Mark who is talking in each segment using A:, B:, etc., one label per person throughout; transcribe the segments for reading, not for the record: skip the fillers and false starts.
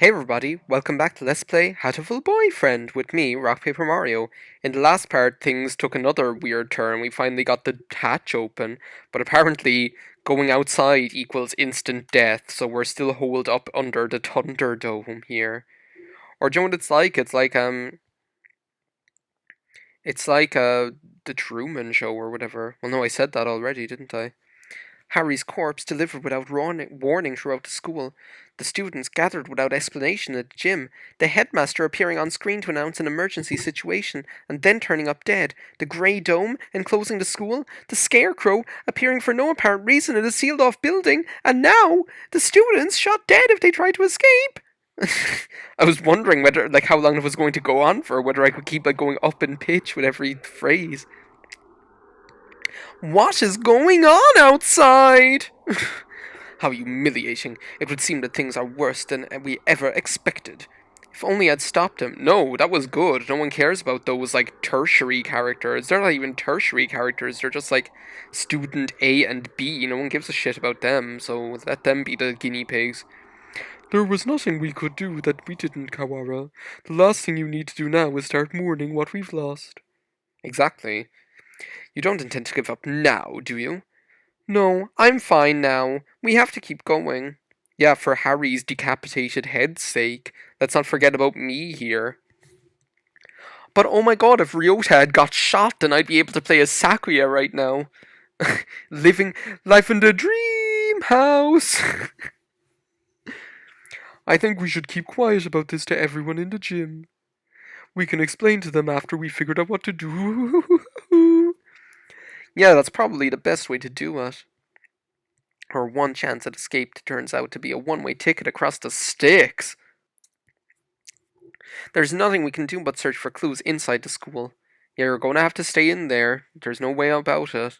A: Hey everybody, welcome back to Let's Play Hatoful Boyfriend with me, RockPaperMario. In the last part, things took another weird turn. We finally got the hatch open, but apparently going outside equals instant death, so we're still holed up under the Thunderdome here. Or do you know what it's like? It's like the Truman Show or whatever. Well, no, I said that already, didn't I? Harry's corpse delivered without warning throughout the school. The students gathered without explanation at the gym. The headmaster appearing on screen to announce an emergency situation and then turning up dead. The grey dome enclosing the school. The scarecrow appearing for no apparent reason in a sealed off building. And now the students shot dead if they tried to escape. I was wondering whether, how long it was going to go on for, whether I could keep, going up in pitch with every phrase. What is going on outside? How humiliating. It would seem that things are worse than we ever expected. If only I'd stopped him. No, that was good. No one cares about those, tertiary characters. They're not even tertiary characters. They're just, student A and B. No one gives a shit about them, so let them be the guinea pigs. There was nothing we could do that we didn't, Kawara. The last thing you need to do now is start mourning what we've lost. Exactly. You don't intend to give up now, do you? No, I'm fine now. We have to keep going. Yeah, for Harry's decapitated head's sake. Let's not forget about me here. But oh my god, if Ryota had got shot, then I'd be able to play as Sakuya right now. Living life in the dream house. I think we should keep quiet about this to everyone in the gym. We can explain to them after we figured out what to do. Yeah, that's probably the best way to do it. Her one chance at escape turns out to be a one-way ticket across the sticks. There's nothing we can do but search for clues inside the school. Yeah, you're going to have to stay in there. There's no way about it.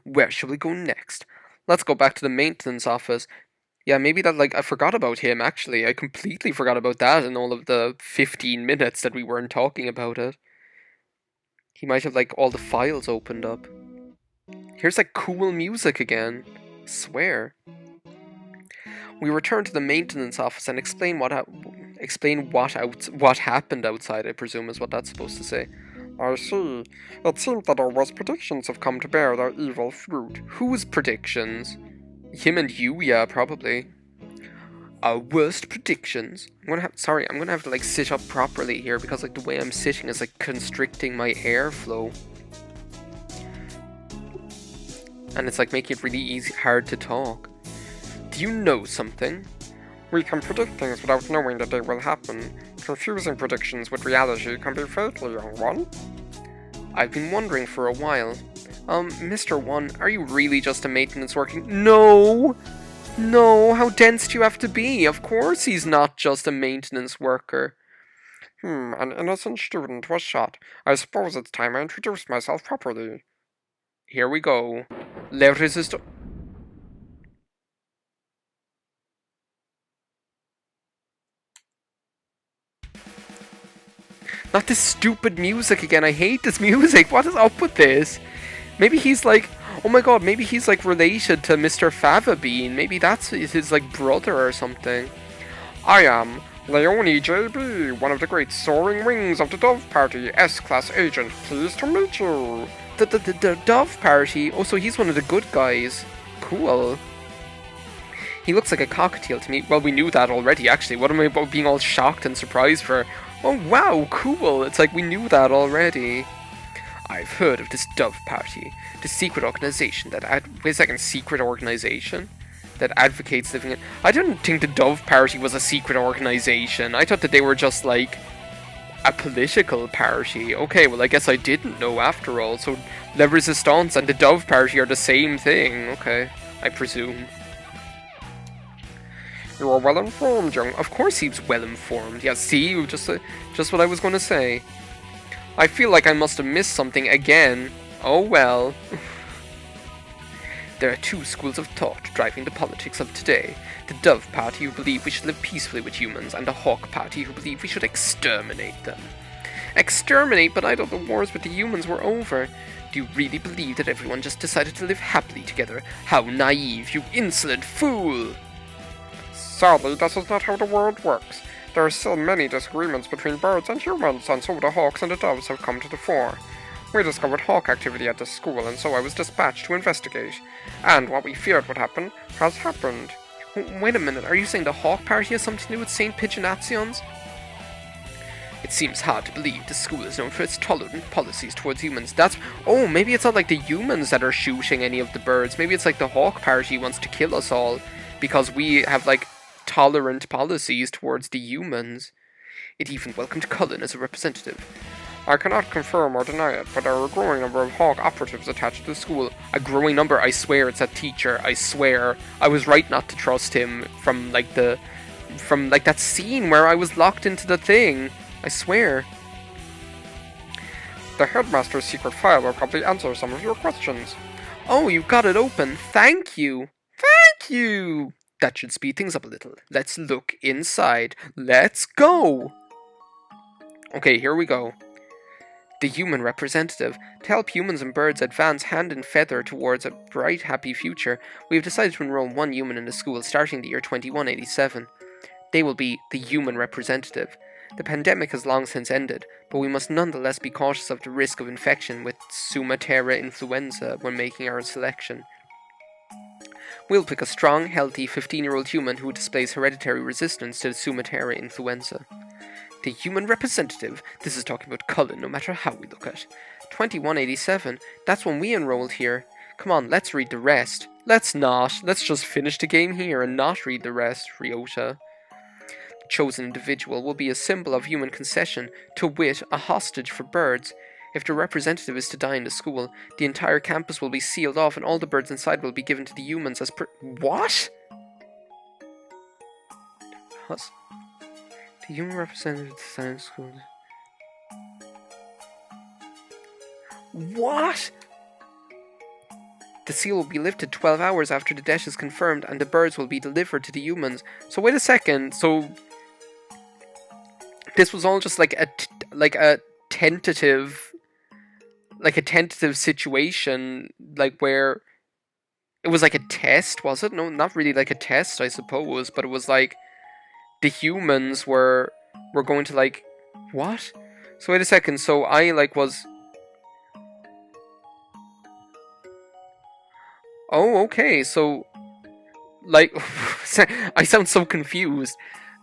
A: Where shall we go next? Let's go back to the maintenance office. Yeah, maybe that, I forgot about him, actually. I completely forgot about that in all of the 15 minutes that we weren't talking about it. He might have, all the files opened up. Here's, cool music again. I swear. We return to the maintenance office and explain what happened outside, I presume is what that's supposed to say. I see. It seems that our worst predictions have come to bear their evil fruit. Whose predictions? Him and you, yeah, probably. Our worst predictions. I'm gonna have to sit up properly here because the way I'm sitting is constricting my airflow. And it's making it really hard to talk. Do you know something? We can predict things without knowing that they will happen. Confusing predictions with reality can be fatal, young one. I've been wondering for a while. Mr. One, are you really just a maintenance working? No! No, how dense do you have to be? Of course he's not just a maintenance worker. An innocent student was shot. I suppose it's time I introduced myself properly. Here we go. Le Resistor... Not this stupid music again. I hate this music. What is up with this? Maybe he's oh my god, maybe he's related to Mr. Favabean. Maybe that's his brother or something. I am Leone JB, one of the great soaring wings of the Dove Party, S-Class agent. Pleased to meet you. The Dove Party? Oh, so he's one of the good guys. Cool. He looks like a cockatiel to me. Well, we knew that already, actually. What am I about being all shocked and surprised for? Oh, wow, cool. It's we knew that already. I've heard of this Dove Party, the secret organization that wait a second, secret organization? That advocates living in... I didn't think the Dove Party was a secret organization. I thought that they were just, a political party. Okay, well, I guess I didn't know after all. So, La Resistance and the Dove Party are the same thing. Okay, I presume. You are well informed, young... Of course he's well informed. Yeah, see? Just what I was going to say. I feel like I must have missed something again. Oh well. There are two schools of thought driving the politics of today. The Dove Party who believe we should live peacefully with humans, and the Hawk Party who believe we should exterminate them. Exterminate? But I thought the wars with the humans were over. Do you really believe that everyone just decided to live happily together? How naive, you insolent fool!
B: Sadly, this is not how the world works. There are still many disagreements between birds and humans, and so the hawks and the doves have come to the fore. We discovered hawk activity at this school, and so I was dispatched to investigate. And what we feared would happen has happened.
A: Wait a minute, are you saying the Hawk Party has something to do with St. Pigeonations? It seems hard to believe the school is known for its tolerant policies towards humans. Oh, maybe it's not like the humans that are shooting any of the birds. Maybe it's like the Hawk Party wants to kill us all because we have, like, tolerant policies towards the humans. It even welcomed Cullen as a representative.
B: I cannot confirm or deny it, but there are a growing number of hawk operatives attached to the school.
A: A growing number? I swear it's that teacher. I swear. I was right not to trust him from that scene where I was locked into the thing. I swear.
B: The headmaster's secret file will probably answer some of your questions.
A: Oh, you got it open. Thank you. Thank you. That should speed things up a little. Let's look inside. Let's go. Okay, here we go. The human representative. To help humans and birds advance hand and feather towards a bright, happy future, we have decided to enroll one human in the school starting the year 2187. They will be the human representative. The pandemic has long since ended, but we must nonetheless be cautious of the risk of infection with Sumatera influenza when making our selection. We'll pick a strong, healthy 15-year-old human who displays hereditary resistance to the Sumatera influenza. The human representative, this is talking about Cullen no matter how we look at. 2187, that's when we enrolled here. Come on, let's read the rest. Let's not. Let's just finish the game here and not read the rest, Ryota. The chosen individual will be a symbol of human concession, to wit, a hostage for birds. If the representative is to die in the school, the entire campus will be sealed off and all the birds inside will be given to the humans as What? What? The human representative of the science school. What? The seal will be lifted 12 hours after the death is confirmed and the birds will be delivered to the humans. So wait a second, so this was all just like a tentative situation, like where it was like a test, was it? No, not really like a test, I suppose, but it was like the humans were going to, like, what? So wait a second, so I, like, was... Oh, okay, so, like, I sound so confused,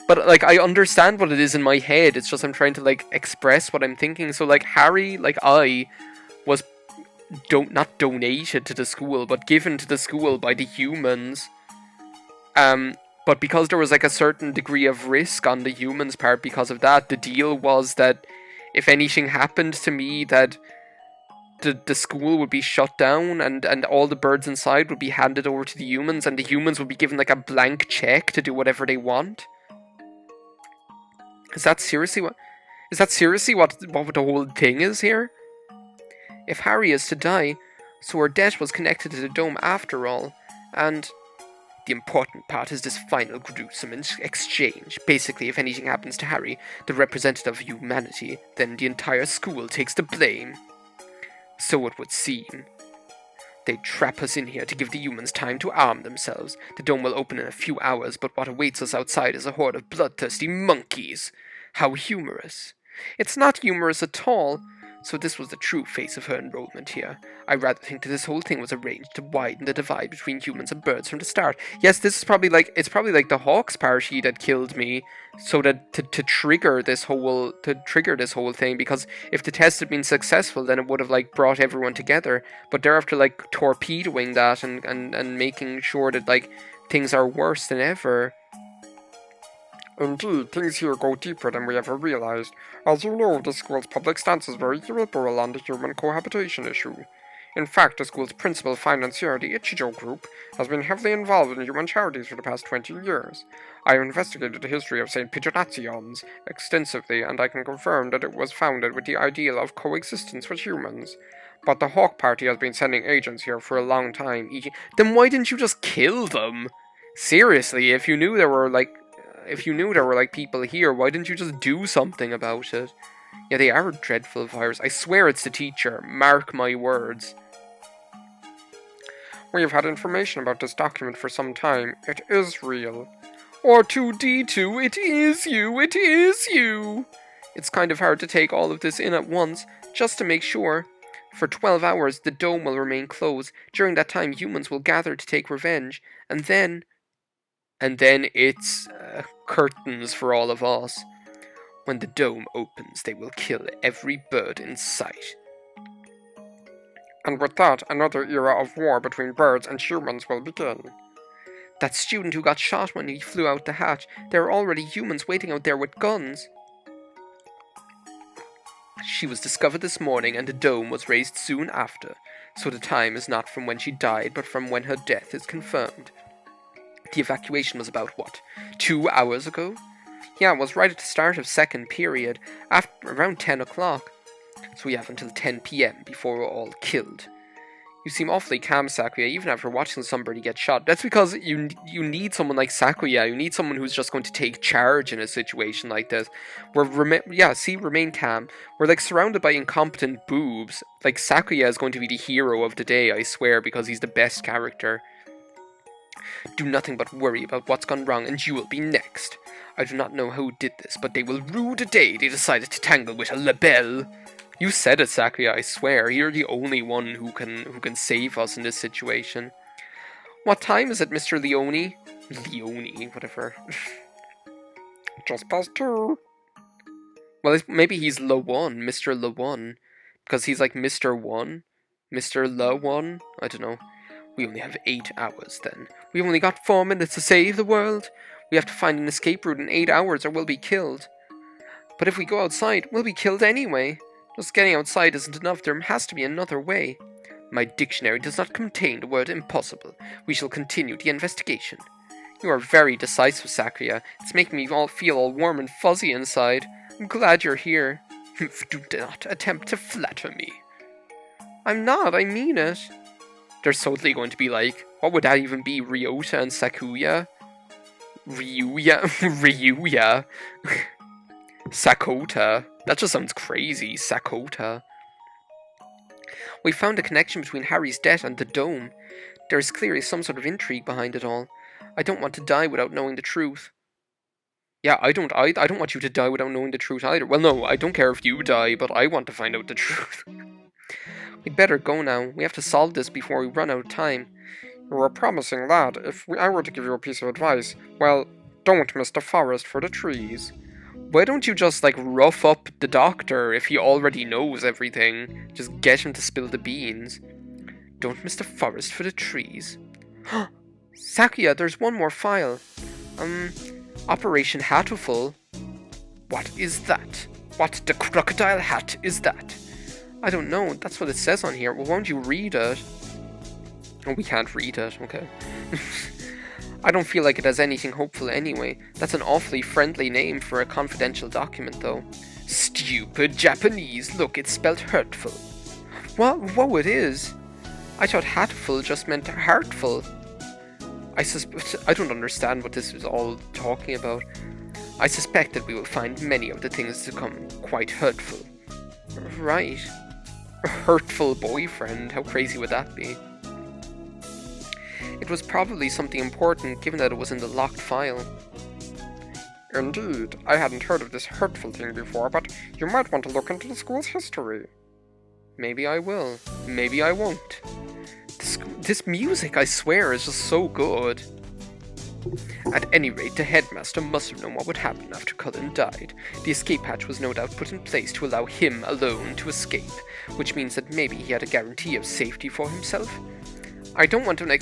A: but, like, I understand what it is in my head, it's just I'm trying to, like, express what I'm thinking, so, like, Harry, like, I was, not donated to the school, but given to the school by the humans, but because there was, like, a certain degree of risk on the humans' part because of that, the deal was that if anything happened to me, that the school would be shut down and all the birds inside would be handed over to the humans and the humans would be given, like, a blank check to do whatever they want. Is that seriously what the whole thing is here? If Harry is to die, so her death was connected to the dome after all, and... The important part is this final gruesome exchange. Basically, if anything happens to Harry, the representative of humanity, then the entire school takes the blame. So it would seem. They trap us in here to give the humans time to arm themselves. The dome will open in a few hours, but what awaits us outside is a horde of bloodthirsty monkeys. How humorous. It's not humorous at all. So this was the true face of her enrollment here. I rather think that this whole thing was arranged to widen the divide between humans and birds from the start. Yes, this is probably like the Hawks Party that killed me, so that to trigger this whole thing, because if the test had been successful, then it would have, like, brought everyone together. But they're after, like, torpedoing that and making sure that, like, things are worse than ever.
B: Indeed, things here go deeper than we ever realized. As you know, the school's public stance is very liberal on the human cohabitation issue. In fact, the school's principal financier, the Ichijo Group, has been heavily involved in human charities for the past 20 years. I have investigated the history of St. Pigeonations extensively, and I can confirm that it was founded with the ideal of coexistence with humans. But the Hawk Party has been sending agents here for a long time. Then why didn't you just kill them? Seriously, if you knew there were people here, why didn't you just do something about it? Yeah, they are a dreadful virus. I swear it's the teacher. Mark my words. We have had information about this document for some time. It is real.
A: R2D2, it is you, it is you! It's kind of hard to take all of this in at once, just to make sure. For 12 hours, the dome will remain closed. During that time, humans will gather to take revenge, and then it's curtains for all of us. When the dome opens, they will kill every bird in sight.
B: And with that, another era of war between birds and humans will begin.
A: That student who got shot when he flew out the hatch, there are already humans waiting out there with guns. She was discovered this morning and the dome was raised soon after, so the time is not from when she died but from when her death is confirmed. The evacuation was about, 2 hours ago? Yeah, it was right at the start of second period, around 10 o'clock. So we have until 10 p.m. before we're all killed. You seem awfully calm, Sakuya, even after watching somebody get shot. That's because you need someone like Sakuya. You need someone who's just going to take charge in a situation like this. Remain calm. We're like surrounded by incompetent boobs. Like Sakuya is going to be the hero of the day, I swear, because he's the best character. Do nothing but worry about what's gone wrong, and you will be next. I do not know who did this, but they will rue the day they decided to tangle with a labelle. You said it, Sakuya, I swear. You're the only one who can save us in this situation. What time is it, Mr. Leone? Leone, whatever.
B: Just past 2.
A: Well, maybe he's Le1, Mr. Le1. Because he's like Mr. 1. Mr. Le1? I don't know. We only have 8 hours, then. We've only got 4 minutes to save the world. We have to find an escape route in 8 hours or we'll be killed. But if we go outside, we'll be killed anyway. Just getting outside isn't enough, there has to be another way. My dictionary does not contain the word impossible. We shall continue the investigation. You are very decisive, Sakuya. It's making me feel all warm and fuzzy inside. I'm glad you're here. Do not attempt to flatter me. I'm not, I mean it. There's totally going to be like, what would that even be, Ryota and Sakuya? Ryuya. Sakota. That just sounds crazy, Sakota. We found a connection between Harry's death and the dome. There is clearly some sort of intrigue behind it all. I don't want to die without knowing the truth. Yeah, I don't want you to die without knowing the truth either. Well, no, I don't care if you die, but I want to find out the truth. We'd better go now. We have to solve this before we run out of time.
B: You're a promising lad. If I were to give you a piece of advice, well, don't miss the forest for the trees.
A: Why don't you just, like, rough up the doctor if he already knows everything? Just get him to spill the beans. Don't miss the forest for the trees. Sakuya, there's one more file. Operation Hatoful. What is that? What the crocodile hat is that? I don't know, that's what it says on here. Well, won't you read it? Oh, we can't read it, okay. I don't feel like it has anything hopeful anyway. That's an awfully friendly name for a confidential document, though. Stupid Japanese! Look, it's spelled hurtful. What? Whoa, it is! I thought hatful just meant heartful. I don't understand what this is all talking about. I suspect that we will find many of the things to come quite hurtful. Right. A hurtful boyfriend, how crazy would that be? It was probably something important, given that it was in the locked file.
B: Indeed, I hadn't heard of this hurtful thing before, but you might want to look into the school's history.
A: Maybe I will. Maybe I won't. This music, I swear, is just so good. At any rate, the headmaster must have known what would happen after Cullen died. The escape hatch was no doubt put in place to allow him alone to escape, which means that maybe he had a guarantee of safety for himself. I don't want to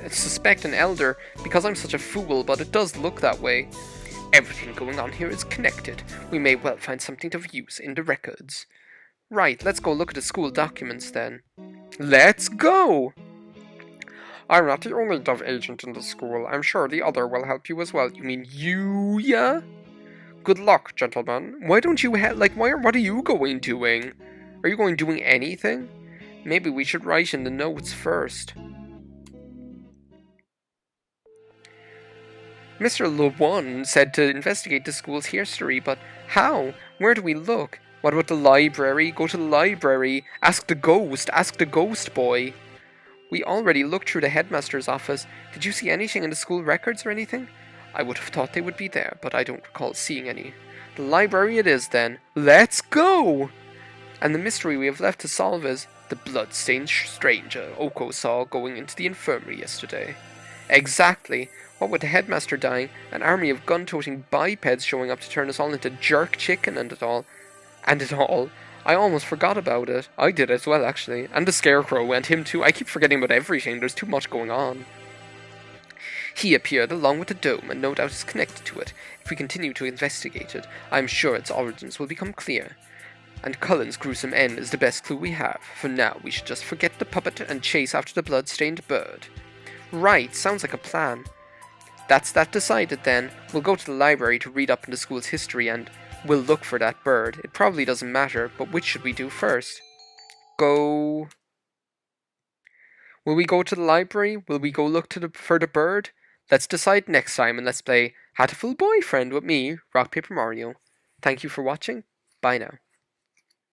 A: suspect an elder because I'm such a fool, but it does look that way. Everything going on here is connected. We may well find something of use in the records. Right, let's go look at the school documents then. Let's go!
B: I'm not the only dove agent in the school. I'm sure the other will help you as well.
A: You mean you, yeah?
B: Good luck, gentlemen.
A: Why don't you what are you doing? Are you doing anything? Maybe we should write in the notes first. Mr. Le1 said to investigate the school's history, but how? Where do we look? What about the library? Go to the library. Ask the ghost boy. We already looked through the headmaster's office. Did you see anything in the school records or anything? I would have thought they would be there, but I don't recall seeing any. The library it is, then. Let's go! And the mystery we have left to solve is the blood-stained stranger Oko saw going into the infirmary yesterday. Exactly. What with the headmaster dying, an army of gun-toting bipeds showing up to turn us all into jerk chicken and it all. I almost forgot about it. I did as well, actually. And the scarecrow, and him too. I keep forgetting about everything. There's too much going on. He appeared along with the dome, and no doubt is connected to it. If we continue to investigate it, I am sure its origins will become clear. And Cullen's gruesome end is the best clue we have. For now, we should just forget the puppet and chase after the blood-stained bird. Right, sounds like a plan. That's that decided then. We'll go to the library to read up on the school's history and we'll look for that bird. It probably doesn't matter, but which should we do first? Will we go to the library? Will we go look for the bird? Let's decide next time and let's play Hatoful Boyfriend with me, RockPaperMario. Thank you for watching. Bye now.